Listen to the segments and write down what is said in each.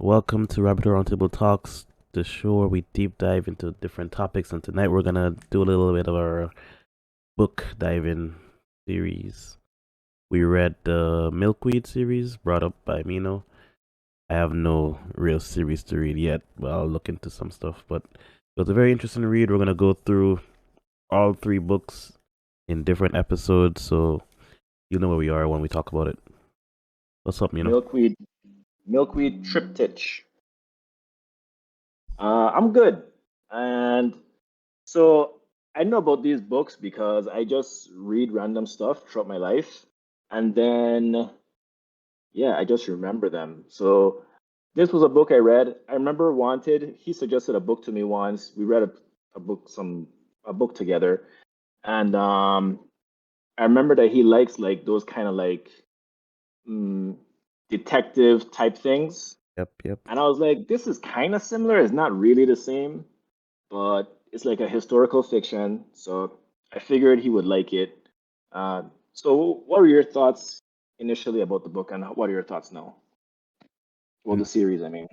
Welcome to Roundtable Talks, the show where we deep dive into different topics. And tonight we're gonna do a little bit of our book diving series. We read the Milkweed series brought up by Mino. I have no real series to read yet, but I'll look into some stuff. But it was a very interesting read. We're gonna go through all three books in different episodes, so you know where we are when we talk about it. What's up, Mino? Milkweed, Milkweed Triptych. I'm good. And so I know about these books because I just read random stuff throughout my life. And then, yeah, I just remember them. So this was a book I read. I remember he suggested a book to me once. We read a book together. And I remember that he likes like those kind of like mm, detective type things. Yep, yep. And I was like, this is kind of similar. It's not really the same, but it's like a historical fiction. So I figured he would like it. Uh, so, what were your thoughts initially about the book, and what are your thoughts now? Well, Mm, the series, I mean.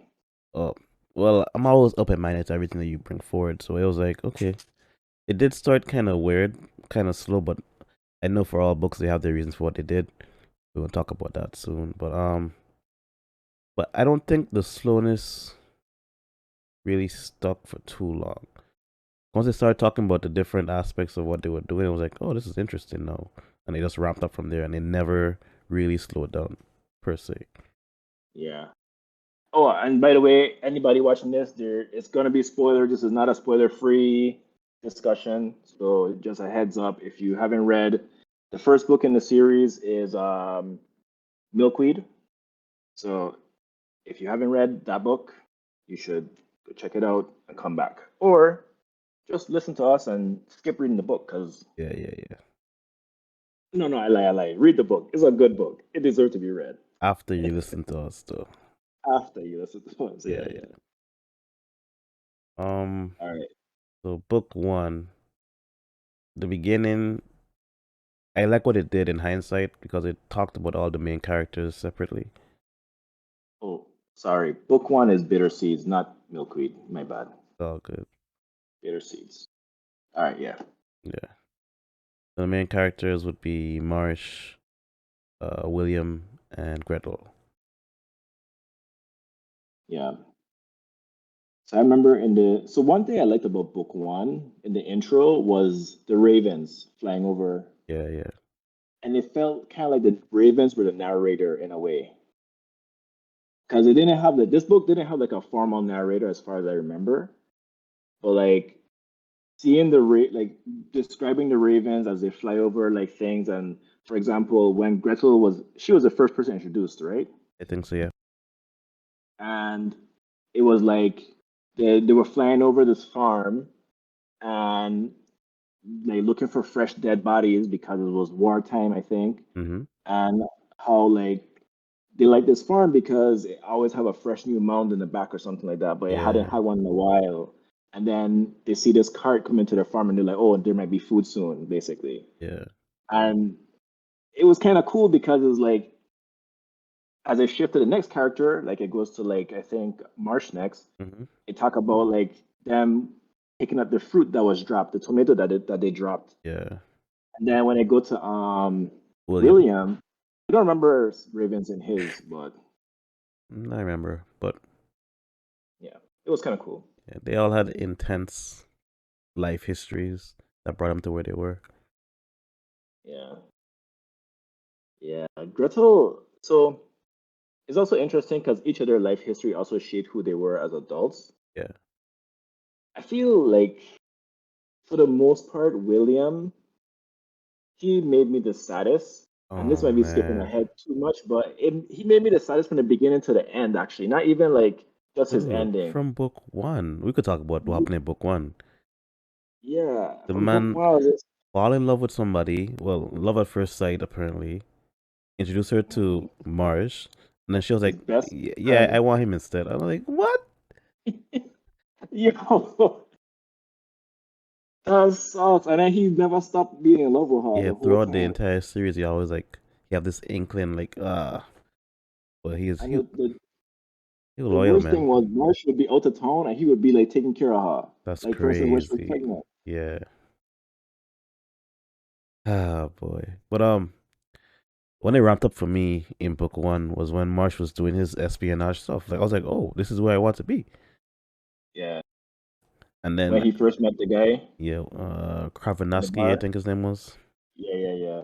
Oh, well, I'm always open minded to everything that you bring forward, so it was like, okay. It did start kind of weird, kind of slow, but I know for all books they have their reasons for what they did. We will talk about that soon. But I don't think the slowness really stuck for too long. Once they started talking about the different aspects of what they were doing, I was like, oh, this is interesting now. And they just ramped up from there, and they never really slowed down per se. Yeah. Oh, and by the way, anybody watching this, it's gonna be spoiler. This is not a spoiler-free discussion. So just a heads up, if you haven't read, the first book in the series is Milkweed. So if you haven't read that book, you should go check it out and come back. Or just listen to us and skip reading the book because Yeah, yeah, yeah. no, I lie, I lie. Read the book. It's a good book. It deserves to be read After you listen to us, though. after you listen to us. Yeah, Yeah, yeah. yeah. Um. All right. So book one, the beginning. I like what it did in hindsight because it talked about all the main characters separately. Oh, sorry. Book one is Bitter Seeds, not Milkweed. My bad. It's all good. Bitter Seeds. All right, yeah. Yeah. The main characters would be Marsh, William, and Gretel. Yeah. So I remember so one thing I liked about book one in the intro was the ravens flying over, Yeah, yeah. and it felt kind of like the ravens were the narrator in a way. Because it didn't have this book didn't have like a formal narrator as far as I remember, but like seeing like describing the ravens as they fly over like things, and for example, when Gretel she was the first person introduced, right? I think so, yeah. And it was like they were flying over this farm and like looking for fresh dead bodies because it was wartime, I think, Mm-hmm. and how like they like this farm because it always have a fresh new mound in the back or something like that, but it hadn't Yeah, had one in a while. And then they see this cart come into their farm and they're like, oh, there might be food soon, basically. yeah. And it was kind of cool because it was like, as I shift to the next character, like it goes to like, I think Marsh next, Mm-hmm. it talk about like them picking up the fruit that was dropped, the tomato that they dropped. Yeah. And then when I go to William. William, I don't remember Ravens in his, but I remember, but yeah, it was kind of cool. yeah, they all had intense life histories that brought them to where they were. Yeah, yeah. Gretel. So it's also interesting because each of their life history also shaped who they were as adults. Yeah. I feel like for the most part, William, he made me the saddest. And this Oh might be skipping man. ahead too much, but he made me the saddest from the beginning to the end, actually. Not even like just his Dude, ending. from book one. We could talk about what happened in book one. Yeah, The from book man one, I was just, fall in love with somebody. Well, love at first sight, apparently. Introduce her to Marsh. And then she was his like, best Yeah, I friend. want him instead. I'm like, what? Yo, that sucks. And then he never stopped being in love with her Yeah, the whole throughout the time. entire series, you always like, you have this inkling, like, but And the He was The loyal, worst man. thing was Marsh would be out of town and he would be like taking care of her. That's Like for instance, when she was crazy. pregnant. Yeah. Ah, boy. But when it ramped up for me in book one was when Marsh was doing his espionage stuff. Like I was like, oh, this is where I want to be. Yeah. And When then he first met the guy yeah, in the Kravanovsky, I bar. think his name was. Yeah, yeah,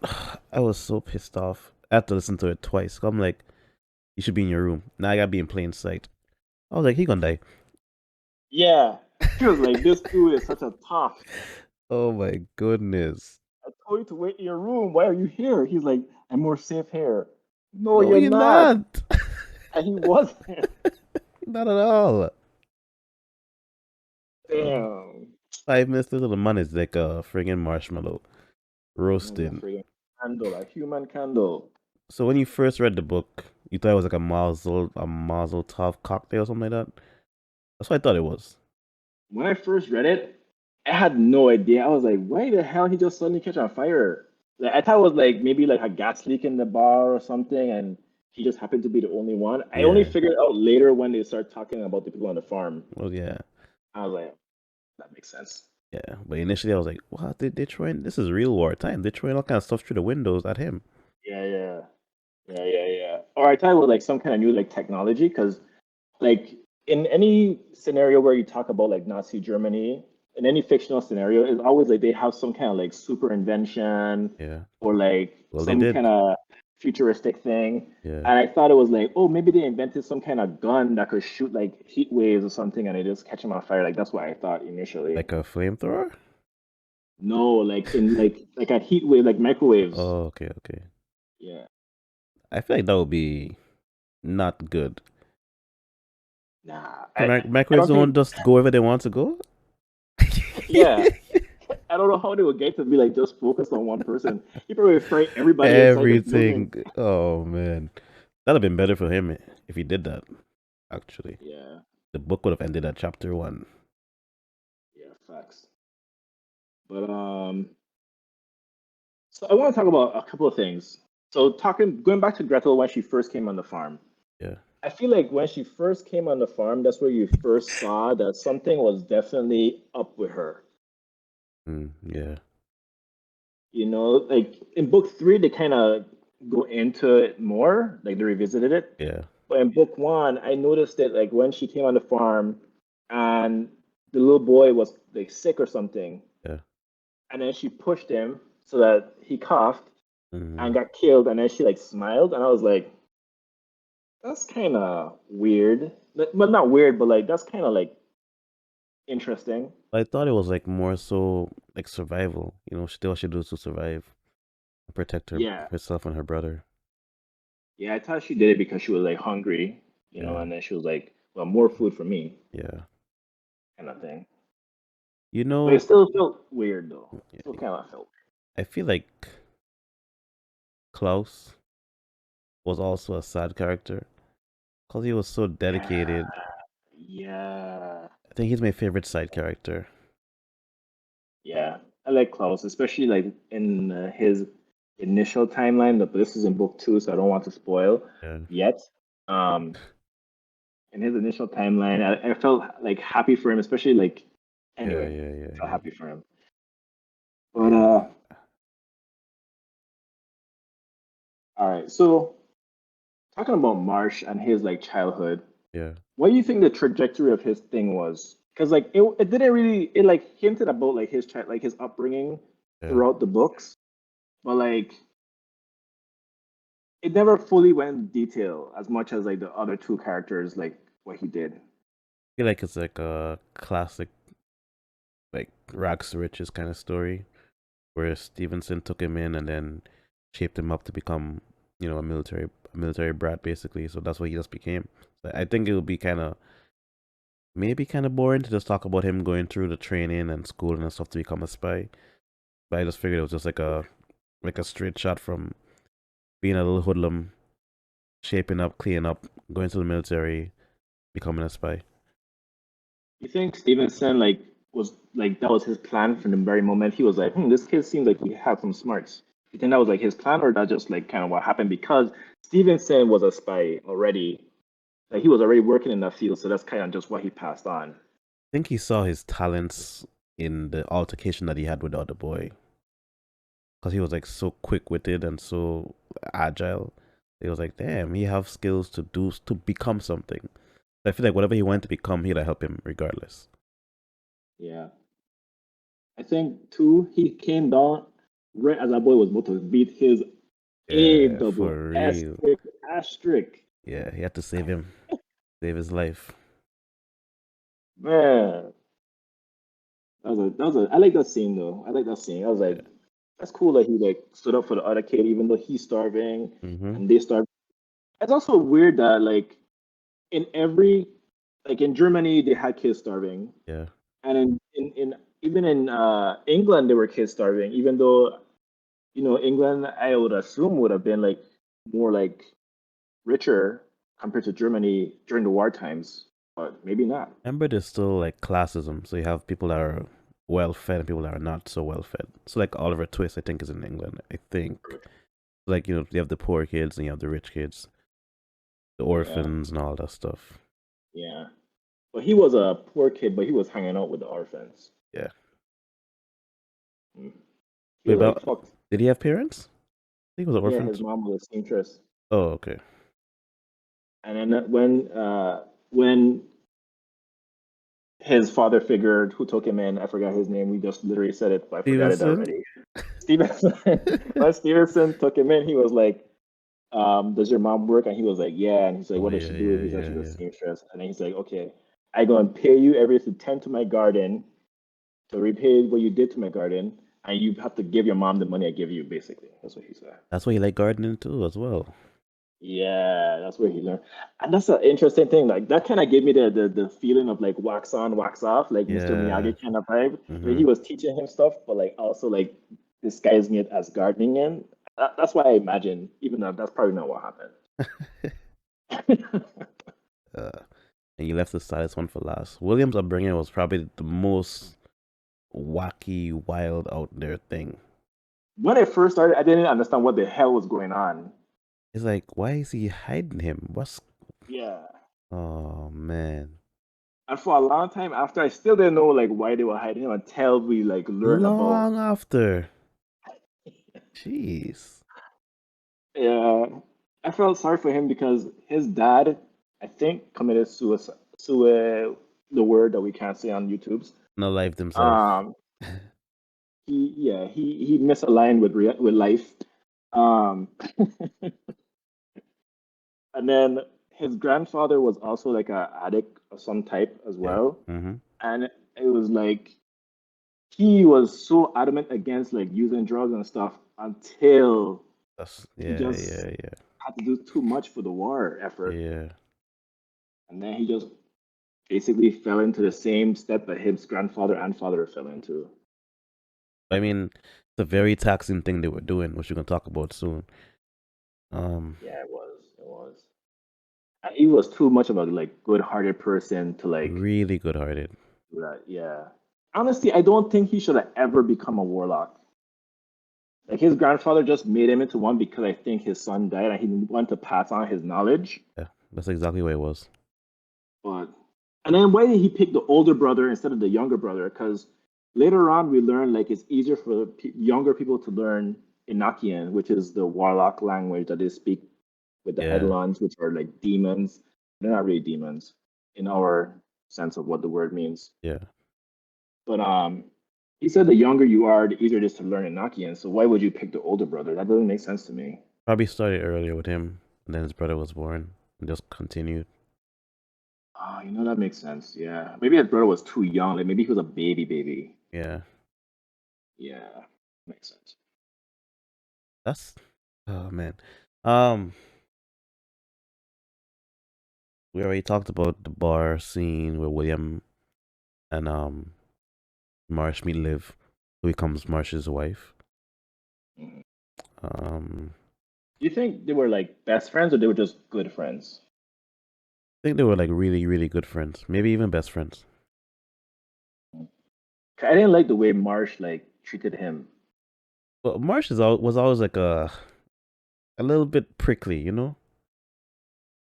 yeah. I was so pissed off. I had to listen to it twice. I'm like, you should be in your room. Now I gotta be in plain sight. I was like, he gonna die. Yeah. He was like, this dude is such a tough. Oh my goodness. I told you to wait in your room. Why are you here? He's like, I'm more safe here. No, No, you're you're not. not. And he wasn't. Not at all. Uh, Damn. 5 minutes later, the man is like a friggin' marshmallow Man's a roasting. freaking candle, a human candle. So when you first read the book, you thought it was like a Mazel Tov cocktail or something like that. That's what I thought it was. When I first read it, I had no idea. I was like, why the hell he just suddenly catch on fire? Like I thought it was like maybe like a gas leak in the bar or something, and he just happened to be the only one. I only Yeah. figured out later when they start talking about the people on the farm. Well, yeah. I was like, that makes sense. Yeah. But initially, I was like, what? They're throwing. This is real war time. They're throwing all kind of stuff through the windows at him. Yeah, yeah, yeah, yeah, yeah. Or I thought it was like some kind of new like technology because like in any scenario where you talk about like Nazi Germany, in any fictional scenario, it's always like they have some kind of like super invention Yeah. or like Well, they some kind did. of futuristic thing. Yeah. And I thought it was like, oh, maybe they invented some kind of gun that could shoot like heat waves or something and they just catch them on fire. Like that's what I thought initially. Like a flamethrower. No, like in like a heat wave, like microwaves. Oh, okay, okay. Yeah. I feel like that would be not good. Nah. I Microwaves don't don't think just go wherever they want to go. yeah. I don't know how they would get to be like just focused on one person. He probably fright everybody inside the building. Everything. Oh man, that'd have been better for him if he did that. Actually, Yeah, the book would have ended at chapter one. yeah, facts. But so I want to talk about a couple of things. So going back to Gretel when she first came on the farm. Yeah. I feel like when she first came on the farm, that's where you first saw that something was definitely up with her. Yeah. You know, like in book three, they kind of go into it more, like they revisited it. Yeah. But in book one, I noticed that like when she came on the farm and the little boy was like sick or something, Yeah. and then she pushed him so that he coughed Hmm. and got killed, and then she like smiled, and I was like, that's kind of weird. But not weird, but like that's kind of like interesting. I thought it was like more so like survival. She did what she do to survive, protect Yeah, herself and her brother. yeah, I thought she did it because she was like hungry, you know, Yeah. and then she was like, well, more food for me, Yeah. kind of thing. You But it know, still felt weird though. Still kind of felt. I feel like Klaus was also a sad character because he was so Yeah, dedicated. yeah, I think he's my favorite side character. yeah. I like Klaus, especially like in his initial timeline. But this is in book two, so I don't want to spoil Yeah. yet. Um, in his initial timeline, I felt like happy for him, especially like Yeah. anyway, Yeah. Yeah. felt Yeah. happy for him. But Yeah. all right. So talking about Marsh and his like childhood, Yeah. what do you think the trajectory of his thing was? Because like it didn't really it like hinted about like his child like his upbringing Yeah. throughout the books, but like it never fully went into detail as much as like the other two characters like what he did. Feel like it's like a classic, like rags to riches kind of story, where Stevenson took him in and then shaped him up to become, a military brat basically. So that's what he just became. So I think it would be maybe kind of boring to just talk about him going through the training and schooling and stuff to become a spy. But I just figured it was just like a straight shot from being a little hoodlum, shaping up, cleaning up, going to the military, becoming a spy. You think Stevenson like was like that was his plan from the very moment he was like, this kid seems like he had some smarts. You think that was like his plan, or that just like kind of what happened because Stevenson was a spy already. Like he was already working in that field, so that's kind of just what he passed on. think he saw his talents in the altercation that he had with the other boy, because he was like so quick witted and so agile. He was like, damn, he have skills to become something. I feel like whatever he wanted to become, he'd help him regardless. Yeah. I think too, he came down right as that boy was about to beat his A Yeah, double for real. asterisk asterisk. Yeah, he had to save him, save his life. Man, I like that scene though. I like that scene. I was like, Yeah. that's cool that he like stood up for the other kid, even though he's starving Mm-hmm. and they starve. It's also weird that like in every like in Germany they had kids starving, Yeah. and in even in England there were kids starving, even though England I would assume would have been like more like richer compared to Germany during the war times, but maybe not. Remember, there's still like classism. So you have people that are well fed and people that are not so well fed. So like Oliver Twist, I think, is in England. I think like you have the poor kids and you have the rich kids, the Yeah, orphans and all that stuff. yeah. But he was a poor kid, but he was hanging out with the orphans. Yeah. Mm. He Wait, was like, about fuck. did he have parents? I think he was an Yeah, orphan. his mom was a seamstress. Oh, okay. And then when his father figured who took him in, I forgot his name. We just literally said it, but I forgot it Stevenson. already. Stevenson. When Stevenson took him in, he was like, does your mom work? And he was like, yeah. And he's like, Oh what does yeah, she do? yeah, He said yeah, she's a yeah. seamstress. And then he's like, okay, I go and pay you every to tend to my garden to repay what you did to my garden, and you have to give your mom the money I give you. Basically, that's what he said. That's why he like gardening too, as well. Yeah, that's where he learned, and that's an interesting thing. Like that kind of gave me the feeling of like wax on, wax off, like Mr. Yeah. Miyagi kind of vibe, where Mm-hmm. he was teaching him stuff, but like also like disguising it as gardening. And that's why I imagine, even though that's probably not what happened. uh, and you left the saddest one for last. William's upbringing was probably the most wacky, wild, out there thing. When I first started, I didn't understand what the hell was going on. It's like, why is he hiding him? What's Yeah. Oh man. And for a long time after, I still didn't know like why they were hiding him until we like learn about. Long after. Jeez. Yeah, I felt sorry for him because his dad, I think, committed suicide. The word that we can't say on YouTube's. No life himself. Um, he misaligned with life. Um, and then his grandfather was also like a addict of some type as Yeah. well, Mm-hmm. and it was like he was so adamant against like using drugs and stuff until he Yeah, just yeah, yeah. had to do too much for the war effort, Yeah. and then he just basically fell into the same step that his grandfather and father fell into. I mean, it's a very taxing thing they were doing, which we're gonna talk about soon. Yeah, it was. It was. He was too much of a like good-hearted person to like really good hearted. do that. Yeah. Honestly, I don't think he should have ever become a warlock. Like his grandfather just made him into one because I think his son died and he wanted to pass on his knowledge. Yeah, that's exactly what it was. But and then why did he pick the older brother instead of the younger brother? Because later on we learn like it's easier for younger people to learn Enochian, which is the warlock language that they speak with the Yeah, Eidolons, which are like demons. They're not really demons in our sense of what the word means. yeah. But he said the younger you are, the easier it is to learn Enochian. So why would you pick the older brother? That doesn't make sense to me. Probably started earlier with him, and then his brother was born, and just continued. Oh, that makes sense. Yeah, maybe his brother was too young. Like maybe he was a baby. Yeah, Yeah, makes sense. that's oh man. Um, we already talked about the bar scene where William and Marsh meet Liv, who becomes Marsh's wife. Mhm. Um, Do you think they were like best friends or they were just good friends? I think they were like really, really good friends, maybe even best friends. I didn't like the way Marsh like treated him. Well, Marsh was always like a a little bit prickly, you know?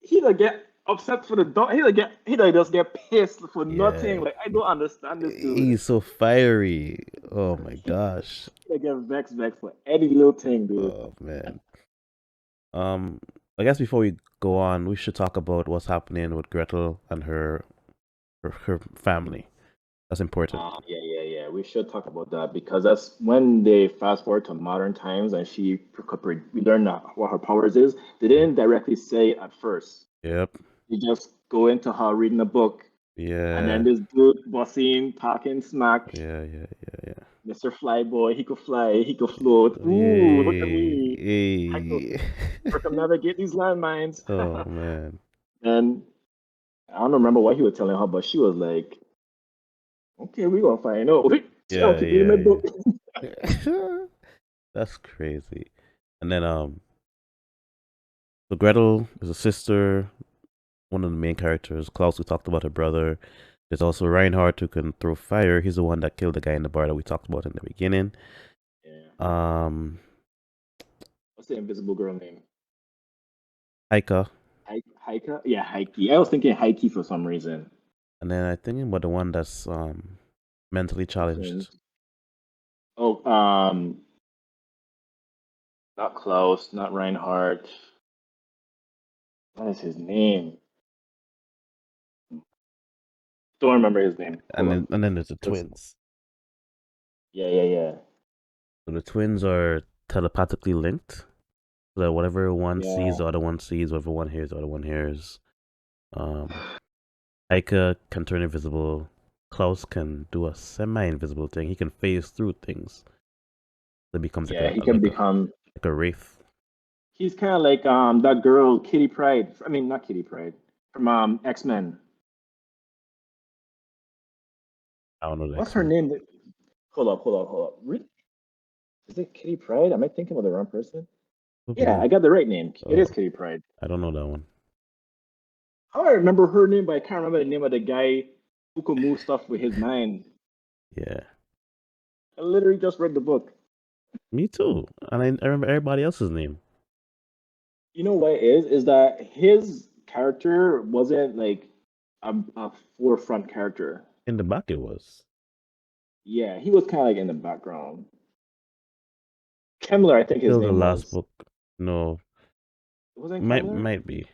He like get upset for the dog. He like just get pissed for Yeah, nothing. Like I don't understand this dude. he's so fiery. Oh my He, gosh. he like get vexed for any little thing, dude. Oh man. Um, I guess before we go on, we should talk about what's happening with Gretel and her family. That's important. Yeah. We should talk about that because that's when they fast forward to modern times and we learn what her powers is. They Mhm. didn't directly say at first. Yep. They just go into her reading a book, and then Yeah. this dude bossing, talking smack. Yeah. Mr. Flyboy, he could fly, he could float. Ooh, look at Yay. me. I could Hey. circumnavigate these landmines. Oh man. And I don't remember what he was telling her, but she was like, okay, we're gonna find out. She don't Yeah, keep reading my yeah, book. yeah. That's crazy. And then so Gretel is a sister, one of the main characters. Klaus, we talked about her brother. There's also Reinhardt who can throw fire. He's the one that killed the guy in the bar that we talked about in the beginning. Yeah. Um, What's the invisible girl name? Heike. Heike? Yeah, Heike. I was thinking Heike for some reason. And then I think about the one that's mentally The challenged. twins. Oh, not Klaus, not Reinhardt. What is his name? Don't remember his name. Hold on. And then there's the Just twins. yeah. So the twins are telepathically linked. So that whatever one sees, Yeah. the other one sees. Whatever one hears, the other one hears. Um, Heike can turn invisible. Klaus can do a semi-invisible thing. He can phase through things. So it becomes Yeah, he can become. like a wraith. He's kind of like that girl Kitty Pryde. I mean, not Kitty Pryde from X-Men. I don't know the What's her X-Men. name? Hold up. Is it Kitty Pryde? Am I thinking of the wrong person? Could Yeah, be. I got the right name. It Oh, is Kitty Pryde. I don't know that one. How I remember her name, but I can't remember the name of the guy who could move stuff with his mind. Yeah, I literally just read the book. me too. And I remember everybody else's name You know what it is? Is that his character wasn't like a forefront character. in the back. It was Yeah, he was kind of like in the background. Kemmler, I think his still the name last was. book. No, It wasn't might Kemmler? might be.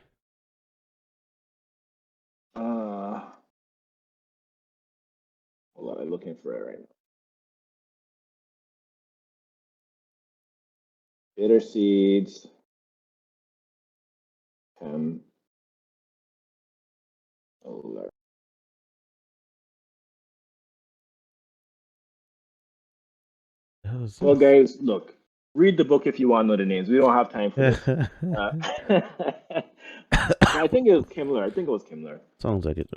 Uh, Hold on, I'm looking for it right now. Bitter seeds. Um, oh Lord. That was Well, this. guys, look, read the book if you want to know the names. We don't have time for this. Uh, but I think it was Kimmler. I think it was Kimmler. Sounds like it.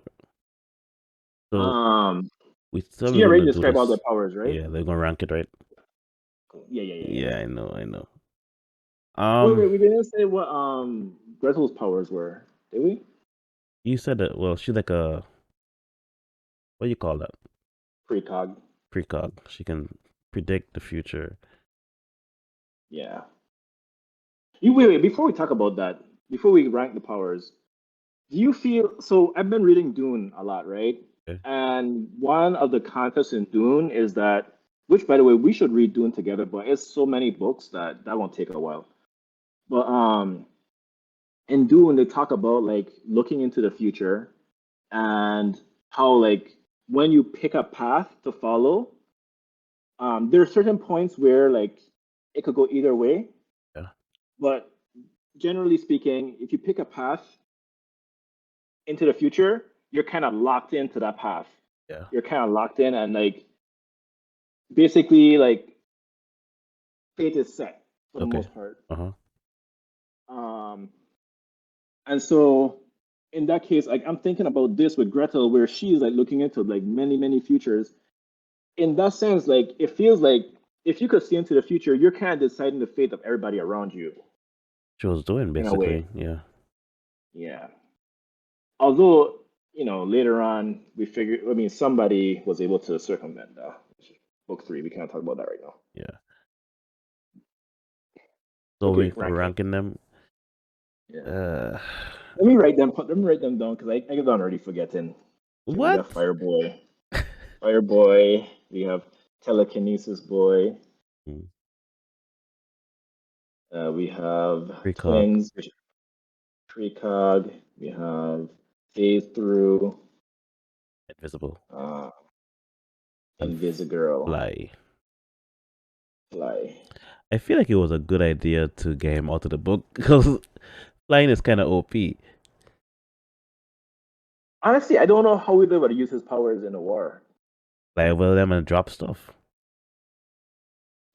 So Um, we still so you gonna already do described all their this. powers, right? Yeah, they're gonna rank it, right? Cool. Yeah. Yeah, I know, I know. Wait, we didn't say what Gretel's powers were, did we? You said that. Well, she's like a what do you call that? Precog. Precog. She can predict the future. Yeah. You wait, before we talk about that, before we rank the powers, do you feel so? I've been reading Dune a lot, right? Okay. And one of the contests in Dune is that, which by the way, we should read Dune together, but it's so many books that that won't take a while. But in Dune, they talk about like looking into the future and how like when you pick a path to follow, there are certain points where like it could go either way. Yeah. But generally speaking, if you pick a path into the future, you're kind of locked into that path. Yeah. You're kind of locked in, and like basically, like fate is set for the Okay. most part. Uh-huh. Um, and so in that case, like I'm thinking about this with Gretel, where she's like looking into like many futures. In that sense, like it feels like if you could see into the future, you're kind of deciding the fate of everybody around you She was doing in a way. basically. Yeah. Yeah. Although, later on we figured, I mean, somebody was able to circumvent book three. We can't talk about that right now. Yeah. So Okay, we're ranking. ranking them. Yeah. Uh, Let me write them. Let me write them down because I guess I'm already forgetting. Okay, we got what? Fireboy. Fireboy. We have Telekinesis Boy. Hmm, We have Precog, Twins. Precog. We have Phase Through. invisible, Uh, and Invisigirl. fly. Fly. I feel like it was a good idea to get him out of the book because flying is kind of OP. Honestly, I don't know how they would use his powers in a war. Like, well, them and drop stuff.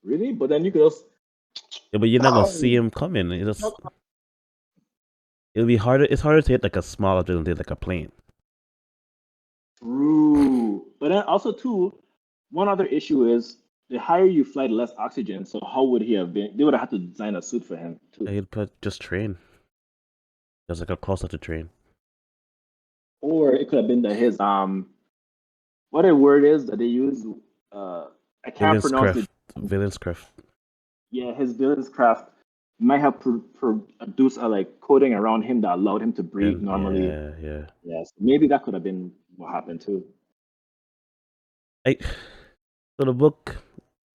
Really? But then you could also. Yeah, but you're not gonna see Bang! him coming. It'll be harder. It's harder to hit like a small object than to hit like a plane. True. But then also too, one other issue is the higher you fly, the less oxygen. So how would he have been? They would have had to design a suit for him too. I'd put just train. There's like a closer to train. Or it could have been that his what a word is that they use. Uh, I can't Villain's pronounce it. craft. Villain's craft. Yeah, his villain's craft might have produced a like coating around him that allowed him to breathe And normally. yeah, yeah. Yes, maybe that could have been what happened too. I so the book.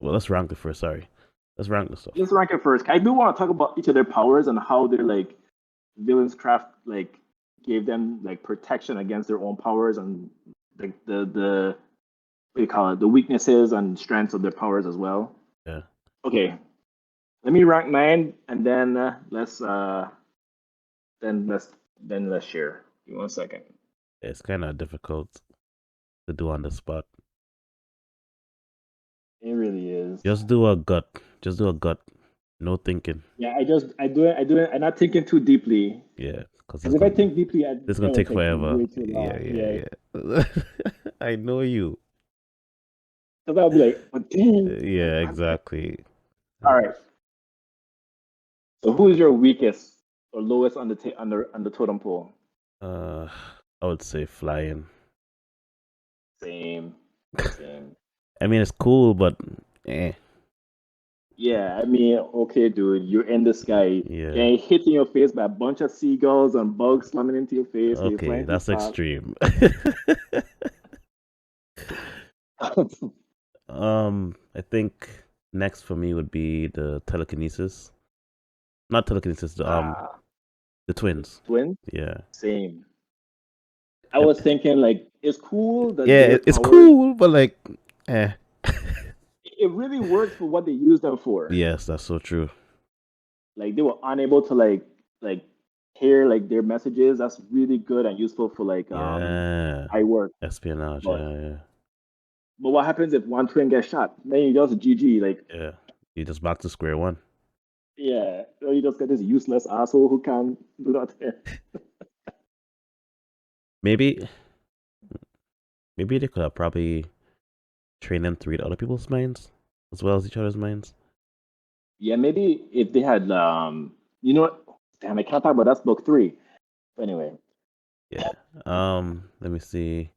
Well, let's rank it first. Sorry, let's rank the stuff. Let's rank it first. I do want to talk about each of their powers and how their like villains craft like gave them like protection against their own powers and like the what do you call it, the weaknesses and strengths of their powers as well. Yeah, Okay, let me rank mine and then then let's share. Give me 1 second. it's kind of difficult to do on the spot. It really is. Just do a gut. Just do a gut. No thinking. Yeah, I do it. I'm not thinking too deeply Yeah, because because if I think deeply, it's it gonna will take take forever. way too Yeah, long. yeah, Yeah, yeah. I know you. because I'll be like, but dang. Yeah, exactly. All right. So who is your weakest or lowest on the on the totem pole? Uh, I would say flying. Same, same. I mean, it's cool, but eh. Yeah, I mean, okay, dude, you're in the sky, Yeah. getting hit in your face by a bunch of seagulls and bugs slamming into your face when you're Okay, flying too that's fast. extreme. I think next for me would be the telekinesis. Not telekinesis, Ah, the twins. twins, Yeah. same. I Yep. was thinking like it's cool that Yeah, their it's powers. cool, but like, eh. It really works for what they use them for. Yes, that's so true. Like they were unable to like hear like their messages. That's really good and useful for like Yeah. high work. Espionage, But yeah, yeah. what happens if one twin gets shot? Then you just GG. Like Yeah. You just back to square one. yeah, or you just get this useless asshole who can do nothing. Maybe maybe they could have probably trained them to read other people's minds as well as each other's minds. Yeah, maybe if they had you know what? Damn, I can't talk about that's book three. But anyway, Yeah. Let me see.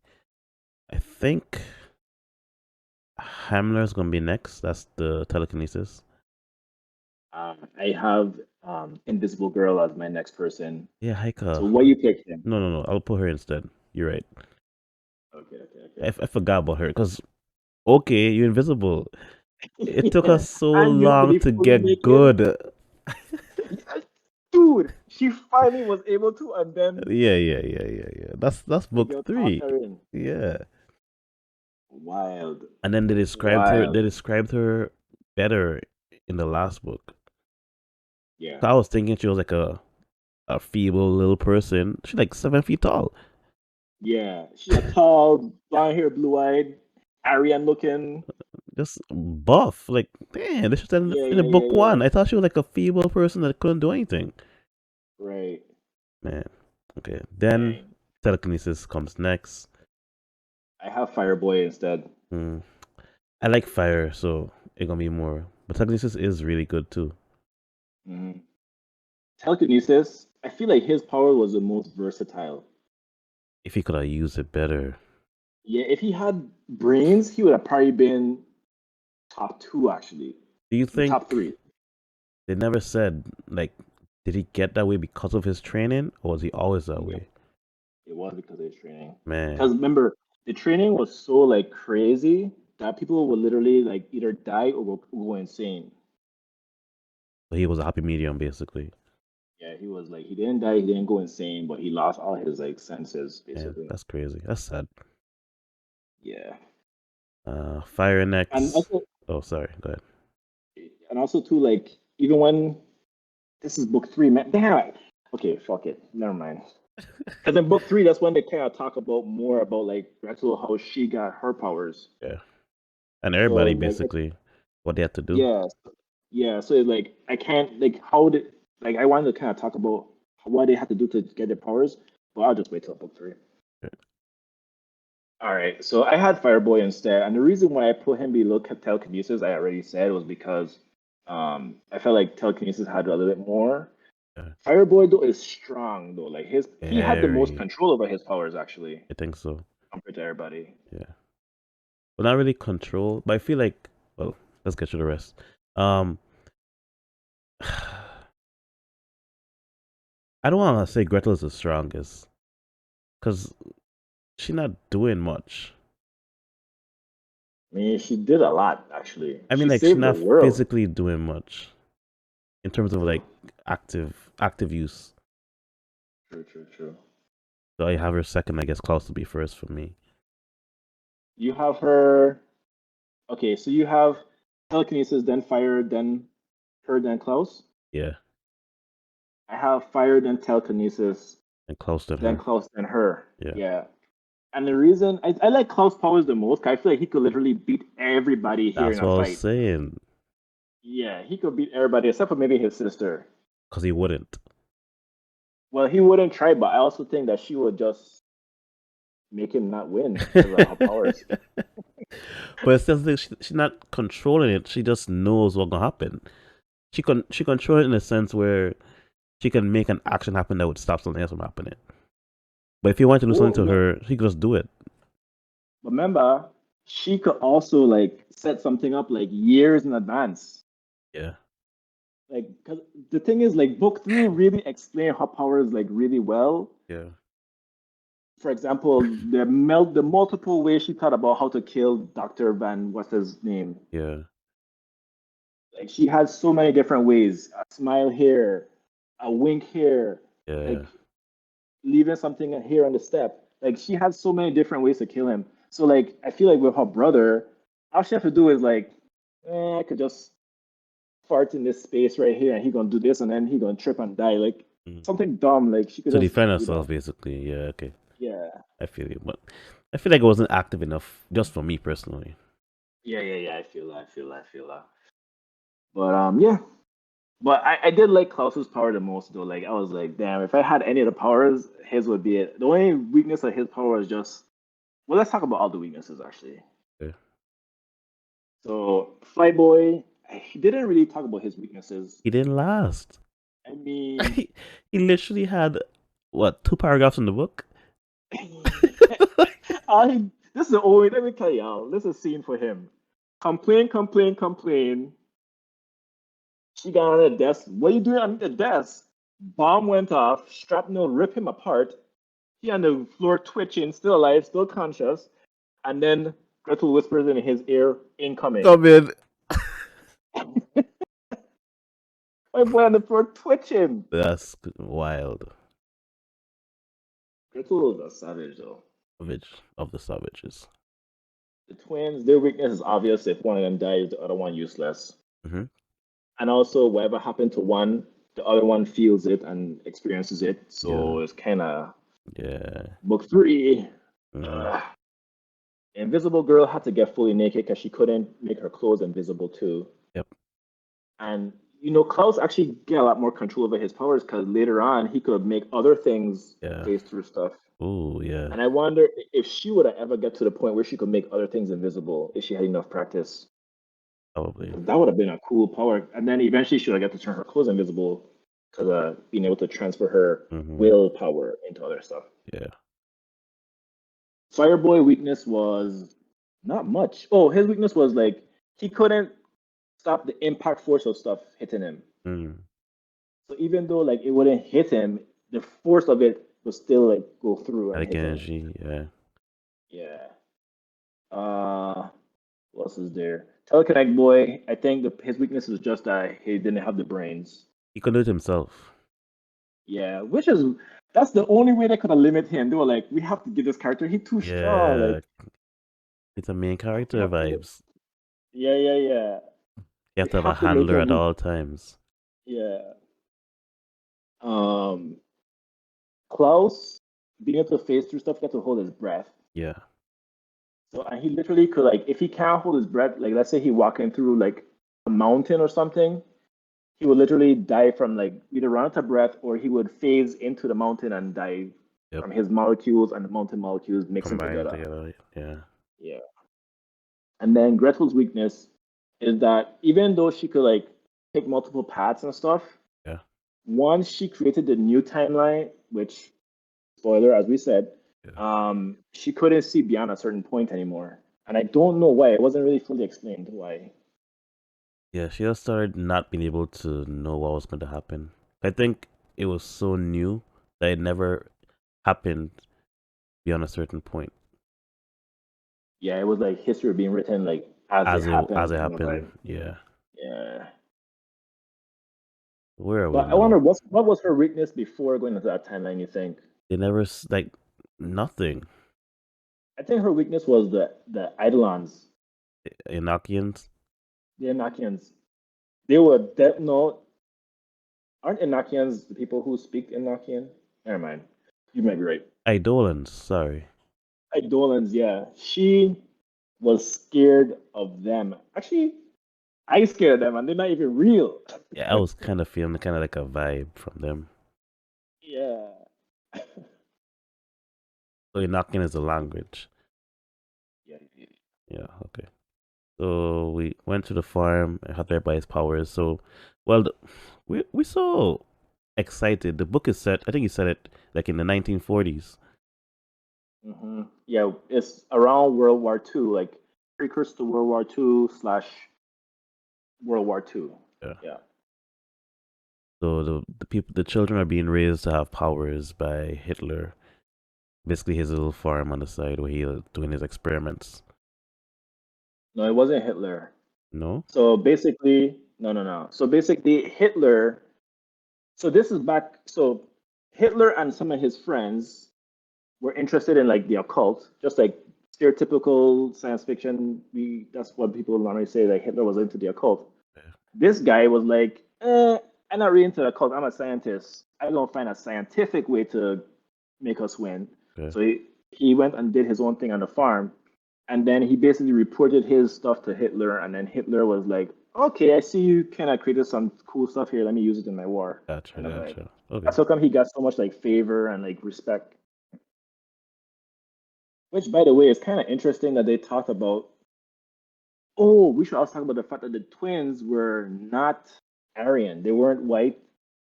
I think Hamler's gonna be next. That's the telekinesis. I have Invisible Girl as my next person. Yeah, So Haika. what you picked him? No, no, no. I'll put her instead. You're right. Okay, okay, I okay. forgot about her because okay, you're invisible. It took Yeah, us so and you have to long be to fully get naked. good. Yes, dude, she finally was able to, and then Yeah, yeah, yeah, yeah, yeah. That's the book girl talked three. her in. Yeah. Wild, And then they described her. wild. They described her better in the last book. Yeah, So I was thinking she was like a feeble little person. She's like 7 feet tall. yeah. She's a tall, blonde hair, blue eyed, Aryan looking. Just buff. Like, damn, this was Yeah, in the yeah, yeah, book yeah. one. I thought she was like a feeble person that couldn't do anything. Right. Man. Okay. Then Dang. telekinesis comes next. I have Fireboy instead. Hmm. I like fire, so it's gonna be more. But telekinesis is really good too. Mhm. Telekinesis, I feel like his power was the most versatile. If he could have used it better. Yeah, if he had brains, he would have probably been top two, actually. Do you Top think three. they never said like Did he get that way because of his training, or was he always that Yeah, way? it was because of his training. Because Man, remember, the training was so like crazy that people would literally like either die or go insane. so he was a happy medium, basically. Yeah, he was like he didn't die, he didn't go insane, but he lost all his like senses Yeah, basically. that's crazy. That's sad. Yeah, Fire and next. also Oh, sorry. Go ahead. too like even when this is book three, man. Damn it. Okay, fuck it. Never mind. Because in book three, that's when they kind of talk about more about like Gretel, how she got her powers. Yeah, and So everybody like basically what they had to do. yeah, yeah. So it's like I can't like how did like I wanted to kind of talk about what they had to do to get their powers, but I'll just wait till book three. All right. So I had Fireboy instead, and the reason why I put him below telekinesis, I already said, was because I felt like telekinesis had a little bit more. Yeah, Fireboy though is strong though. Like he had the most very. control over his powers actually I think so. compared to everybody. Yeah, well, not really control, but I feel like. Well, let's get to the rest. Um, I don't want to say Gretel is the strongest because she's not doing much. I mean, she did a lot actually. I mean, She like she's saved the not world. physically doing much in terms of like active use. True, true, true. So I have her second, I guess. Klaus to be first for me. You have her. Okay, so you have telekinesis, then fire, then her, then Klaus. Yeah, I have fire, then telekinesis, and close to then her. Klaus, then her. Yeah, Yeah. And the reason I like Klaus powers the most, 'cause I feel like he could literally beat everybody here in that's a what I was fight. saying. Yeah, he could beat everybody except for maybe his sister. Because he wouldn't. Well, he wouldn't try, but I also think that she would just make him not win because of her powers. But it's just that she's not controlling it. She just knows what's gonna happen. She control it in a sense where she can make an action happen that would stop something else from happening. But if you want to do something Or to her, she could just do it. remember, she could also like set something up like years in advance. Yeah, Like, cause the thing is, like, book three really explain her powers like really well. yeah, For example, the multiple ways she thought about how to kill Doctor Van, what's his name? yeah, Like, she has so many different ways. A smile here, a wink here, yeah. like leaving something here on the step. Like, she has so many different ways to kill him. So, like, I feel like with her brother, all she have to do is like, I could just fart in this space right here, and he gonna do this, and then he gonna trip and die. Like Mm. something dumb. Like she could To just defend do that. herself, basically. Yeah, okay. Yeah, I feel you, but I feel like it wasn't active enough, just for me personally. yeah, yeah, yeah. I feel that. I feel that. I feel that. But yeah. But I did like Klaus's power the most though. Like I was like, damn, if I had any of the powers, his would be it. The only weakness of his power is just well, let's talk about all the weaknesses actually. Yeah. So Flyboy, he didn't really talk about his weaknesses. He didn't last. I mean, He literally had what, 2 paragraphs in the book? this is the only. Let me tell y'all. This is a scene for him. Complain, complain, complain. She got on the desk. What are you doing on the desk? Bomb went off. Shrapnel ripped him apart. He on the floor twitching, still alive, still conscious. And then Gretel whispers in his ear, incoming. Come in. My boy on the floor twitching. That's wild. Gretel is a savage though. Savage of the savages. The twins, their weakness is obvious. If one of them dies, the other one useless. Hmm. And also, whatever happened to one, the other one feels it and experiences it. Yeah, So it's kind of yeah. book three. Hmm. Ugh. Invisible Girl had to get fully naked because she couldn't make her clothes invisible too. Yep. And Klaus actually get a lot more control over his powers because later on he could make other things Yeah. phase through stuff. Oh, yeah. And I wonder if she would have ever get to the point where she could make other things invisible if she had enough practice. Probably. That would have been a cool power. And then eventually she would have got to turn her clothes invisible because being able to transfer her Hmm. willpower into other stuff. Yeah. Fireboy weakness was not much. Oh, his weakness was like he couldn't stop the impact force of stuff hitting him. Mm. So even though like it wouldn't hit him, the force of it would still like go through and Like hit him. energy, yeah. Yeah. Uh, what else is there? Telekinetic Boy, I think his weakness is just that he didn't have the brains. He could do it himself. Yeah, which is that's the only way they could have limited him. They were like, we have to give this character, he's too strong. Like, Yeah, it's a main we character have to make, vibes. yeah, yeah, yeah. You have We to have a have to make handler at him, all times. yeah. Um, Klaus being able to phase through stuff, he had to hold his breath. Yeah. So and he literally could like, if he can't hold his breath, like let's say he walking through like a mountain or something, he would literally die from like either run out of breath or he would phase into the mountain and die Yep. from his molecules and the mountain molecules mixing Combined together. together. Yeah. Yeah. And then Gretel's weakness is that even though she could like take multiple paths and stuff, Yeah. once she created the new timeline, which spoiler as we said, Yeah. she couldn't see beyond a certain point anymore. And I don't know why. It wasn't really fully explained why. Yeah, she just started not being able to know what was going to happen. I think it was so new that it never happened beyond a certain point. Yeah, it was like history being written like as it As happened it kind of happened, vibe. yeah. Yeah. Where are we But I wonder now? what was her weakness before going into that timeline, you think? They never like nothing. I think her weakness was the Eidolons, Enochians. the Enochians. They were no, aren't Enochians the people who speak Enochian? Never mind. You might be right. Eidolons, sorry. Eidolons, yeah. She was scared of them. Actually, I scared of them and they're not even real. Yeah, I was kind of feeling kind of like a vibe from them. Yeah. So Enochian is a language. Yeah, yeah. Yeah, okay. So we went to the farm and had everybody's powers. So, well, we so excited. The book is set. I think you said it like in the 1940s. Yeah, it's around World War II, like precursor to World War II slash World War II. Yeah. Yeah. So the people, the children are being raised to have powers by Hitler. Basically, his little farm on the side where he doing his experiments. No, it wasn't Hitler. No. So basically, no, no, no. So basically, Hitler. So this is back. So Hitler and some of his friends were interested in like the occult, just like stereotypical science fiction. We That's what people normally say. Like Hitler was into the occult. Yeah. This guy was like, I'm not really into the occult. I'm a scientist. I don't find a scientific way to make us win. Okay. So he went and did his own thing on the farm. And then he basically reported his stuff to Hitler. And then Hitler was like, okay, I see you kind of created some cool stuff here. Let me use it in my war. Gotcha. Kind of like, Gotcha. Okay. that's how come he got so much like favor and like respect. Which, by the way, is kind of interesting that they talked about. Oh, we should also talk about the fact that the twins were not Aryan. They weren't white.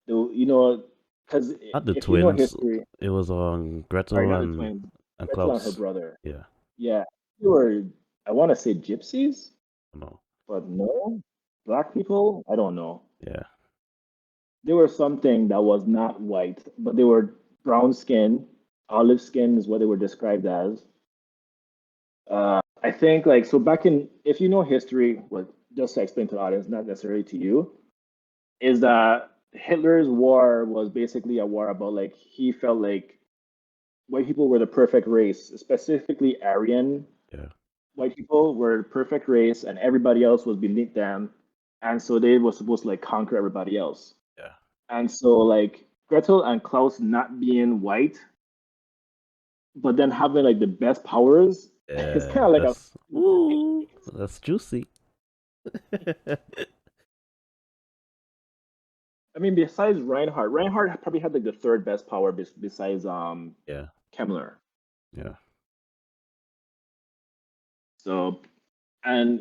They, because Not the if you know twins. history, It was on sorry, Gretel not the twins, and Gretel and her Klaus. brother. Yeah. Yeah, they were, I want to say gypsies, No. but no, black people. I don't know. Yeah. They were something that was not white, but they were brown skin, olive skin is what they were described as. I think like so back in if you know history, what just to explain to the audience, not necessarily to you, is that Hitler's war was basically a war about like he felt like white people were the perfect race, specifically Aryan Yeah. white people were the perfect race, and everybody else was beneath them, and so they were supposed to like conquer everybody else. Yeah. And so like Gretel and Klaus not being white, but then having like the best powers, it's kind Yeah. of like a That's ooh. That's juicy. I mean, besides Reinhardt probably had like the third best power besides Yeah. Kemmler. Yeah. So and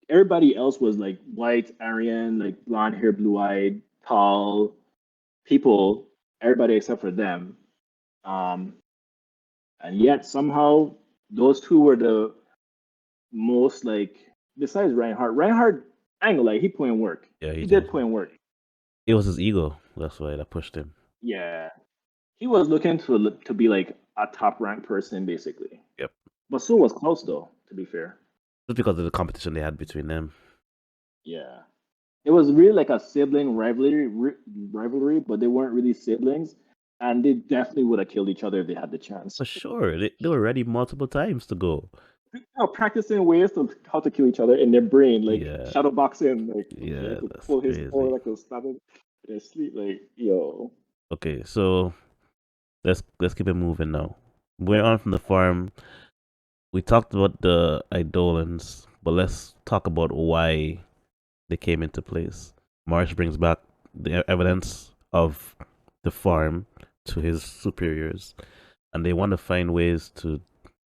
everybody else was like white, Aryan, like blonde hair, blue eyed, tall people. Everybody except for them. Um, and yet somehow those two were the most like besides Reinhardt. Reinhardt, I ain't gonna lie, he put in work. Yeah. He He did. did put in work. It was his ego. That's why that pushed him. Yeah, he was looking to be like a top ranked person basically. Yep. But so was Klaus though, to be fair. Just because of the competition they had between them. Yeah. It was really like a sibling rivalry, but they weren't really siblings, and they definitely would have killed each other if they had the chance. For sure. They were ready multiple times to go. You know, practicing ways to how to kill each other in their brain, like Yeah. shadow boxing. Like, okay, I Yeah, could that's pull his crazy. cord, I could stab him in his sleep. Like, yo, Okay, so let's keep it moving now. We're on from the farm. We talked about the Eidolons, but let's talk about why they came into place. Marsh brings back the evidence of the farm to his superiors, and they want to find ways to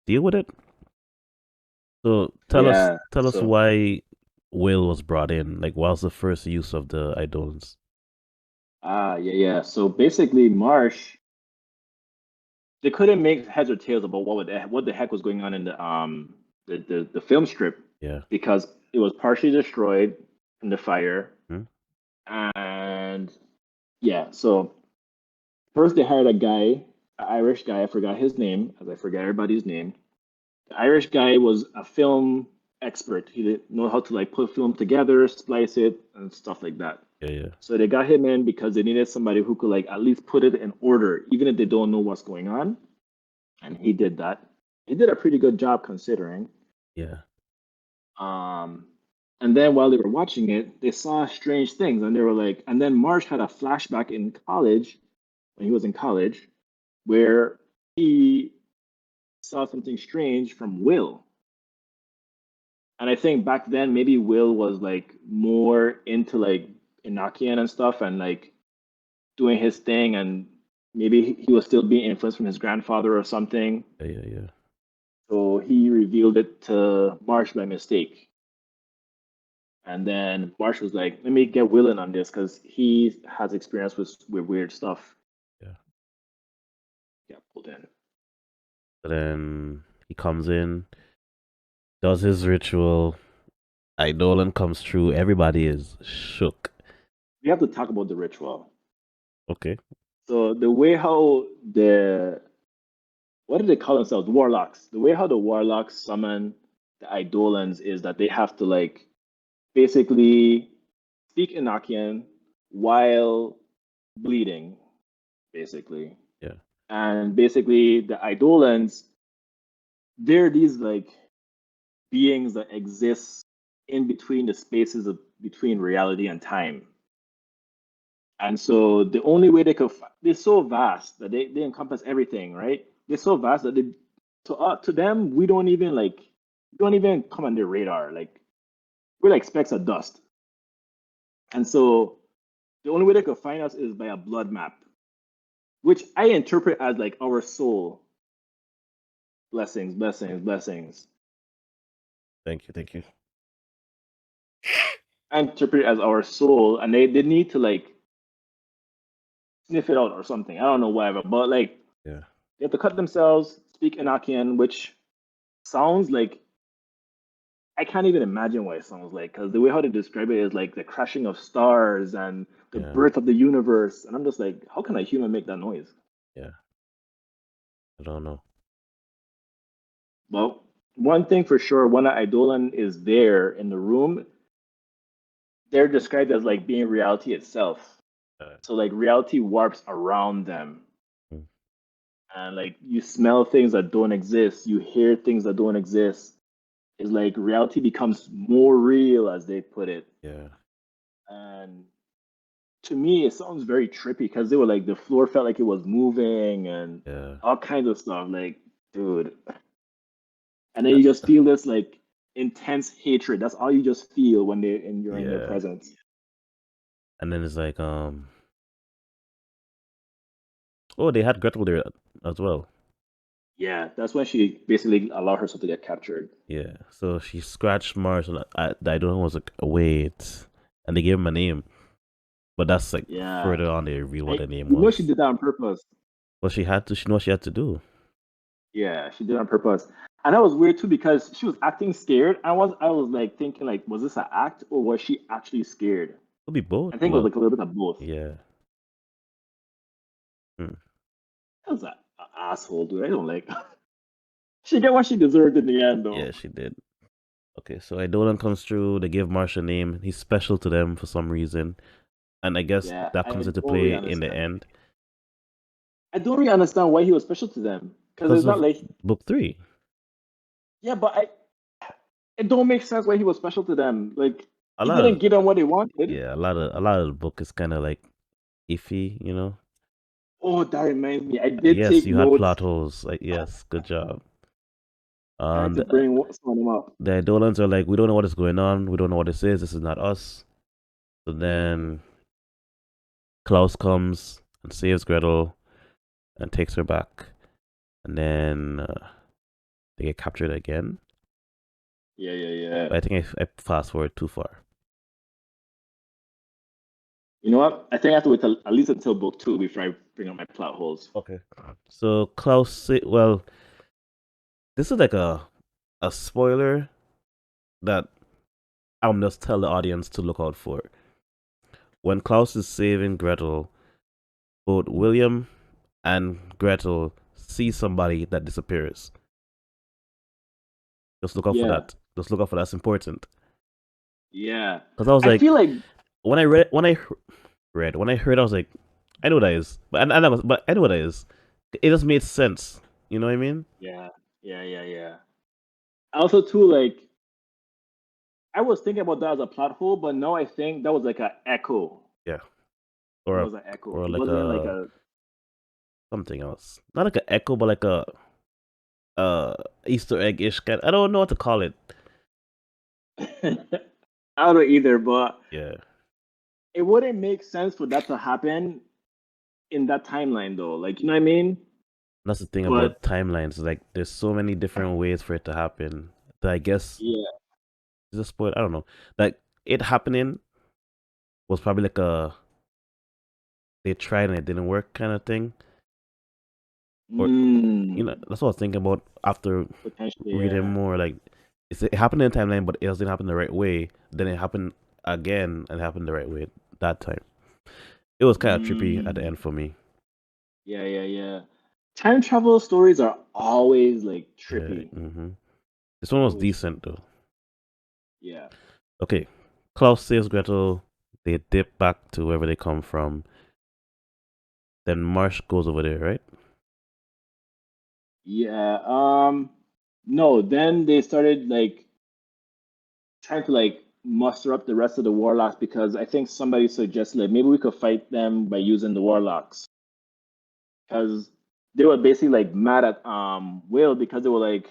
deal with it. So yeah. tell us So, why Will was brought in. Like, what was the first use of the Eidolons? yeah, yeah. So basically, Marsh, they couldn't make heads or tails about what the heck was going on in the film strip Yeah. because it was partially destroyed in the fire. Hmm? And yeah, so first they hired a guy, an Irish guy. I forgot his name, as I forget everybody's name. The Irish guy was a film expert. He didn't know how to like put film together, splice it, and stuff like that. Yeah, yeah, So they got him in because they needed somebody who could like at least put it in order, even if they don't know what's going on. And he did that. He did a pretty good job considering. yeah, Um, and then while they were watching it, they saw strange things, and they were like, and then Marsh had a flashback in college when he was in college, where he saw something strange from Will. And I think back then maybe Will was like more into like Enochian and stuff and like doing his thing and maybe he was still being influenced from his grandfather or something. yeah, yeah, yeah. So he revealed it to Marsh by mistake. And then Marsh was like, let me get Will in on this because he has experience with weird stuff. Yeah. Yeah, pulled in. So then he comes in, does his ritual. Eidolon comes through. Everybody is shook. We have to talk about the ritual. Okay. So the way how the what do they call themselves? Warlocks. The way how the warlocks summon the Eidolons is that they have to like basically speak Enochian while bleeding, basically. Yeah. And basically the Eidolons, they're these like beings that exist in between the spaces of between reality and time. And so the only way they could, they're so vast that they encompass everything, right? They're so vast that they, to them, we don't even come on their radar. Like, we're like specks of dust. And so the only way they could find us is by a blood map, which I interpret as like our soul. Blessings, blessings, blessings. Thank you. Thank you. I interpret it as our soul, and they need to like sniff it out or something. I don't know, whatever. But like, Yeah. they have to cut themselves, speak Enochian, which sounds like I can't even imagine what it sounds like because the way how they describe it is like the crashing of stars and the Yeah. birth of the universe. And I'm just like, how can a human make that noise? Yeah. I don't know. Well, one thing for sure, when an Eidolon is there in the room, they're described as like being reality itself. Uh, So like reality warps around them. mm, And like you smell things that don't exist, you hear things that don't exist. It's like reality becomes more real, as they put it. yeah. And to me, it sounds very trippy because they were like the floor felt like it was moving and Yeah. all kinds of stuff. Like, dude. And then you just feel this like intense hatred. That's all you just feel when you're in their Yeah. presence. And then it's like oh, they had Gretel there as well. Yeah, that's when she basically allowed herself to get captured. Yeah. So she scratched Mars and I don't know was like wait. And they gave him a name. But that's like Yeah, further on they reveal what I, the name you know she was. did that on purpose. Well she knew what she had to do. Yeah, she did it on purpose. And that was weird too because she was acting scared. I was like thinking like, was this an act or was she actually scared? Could be both. I think it was Well, like a little bit of both. yeah. Hmm. That was an asshole, dude. I don't like. She got what she deserved in the end, though. Yeah, she did. Okay, so Idolan comes through. They give Marsh a name. He's special to them for some reason, and I guess Yeah, that I comes into don't really play in the understand. end I don't really understand why he was special to them because because it's not of like book three. yeah, but it don't make sense why he was special to them. Like A he lot didn't of give them what they wanted. yeah, a lot of the book is kind of like iffy, you know. Oh, that reminds me. I did Yes, take you had notes plot holes. Like yes, good job. trying And to bring some of them up. the Idolans are like, we don't know what is going on. We don't know what this is. This is not us. So Yeah, then Klaus comes and saves Gretel and takes her back, and then they get captured again. yeah, yeah, yeah. But I think I fast forward too far. You know what? I think I have to wait till, at least until book two before I bring up my plot holes. Okay. So well, this is like a spoiler that I'll just tell the audience to look out for. When Klaus is saving Gretel, both William and Gretel see somebody that disappears. Just look out for Yeah, that. Just look out for that's important. yeah. Because I was I like, feel like when I heard, I was like, I know what that is, but I know what that is. It just made sense. You know what I mean? yeah, yeah, yeah, yeah. Also, too, like I was thinking about that as a plot hole, but now I think that was like an echo. Yeah. It Or a, was an echo. or It like wasn't like a a something else. Not like an echo, but like a uh Easter egg ish kind. I don't know what to call it. I don't know either, but Yeah. it wouldn't make sense for that to happen in that timeline though. Like, you know what I mean? That's the thing But about timelines. Like, there's so many different ways for it to happen. That I guess yeah. is a spoil. I don't know. Like it happening was probably like a they tried and it didn't work kind of thing. Or Mm, that's what I was thinking about after potentially, reading yeah. more. Like it happened in the timeline, but it doesn't happen the right way. Then it happened again and happened the right way that time. It was kind of trippy at the Mm, end for me. yeah, yeah, yeah. Time travel stories are always like Yeah. trippy. This one was Always trippy. decent though. Yeah. Okay, Klaus saves Gretel. They dip back to wherever they come from. Then Marsh goes over there, right? Yeah. No, then they started like trying to like muster up the rest of the warlocks because I think somebody suggested like maybe we could fight them by using the warlocks because they were basically like mad at Will because they were like,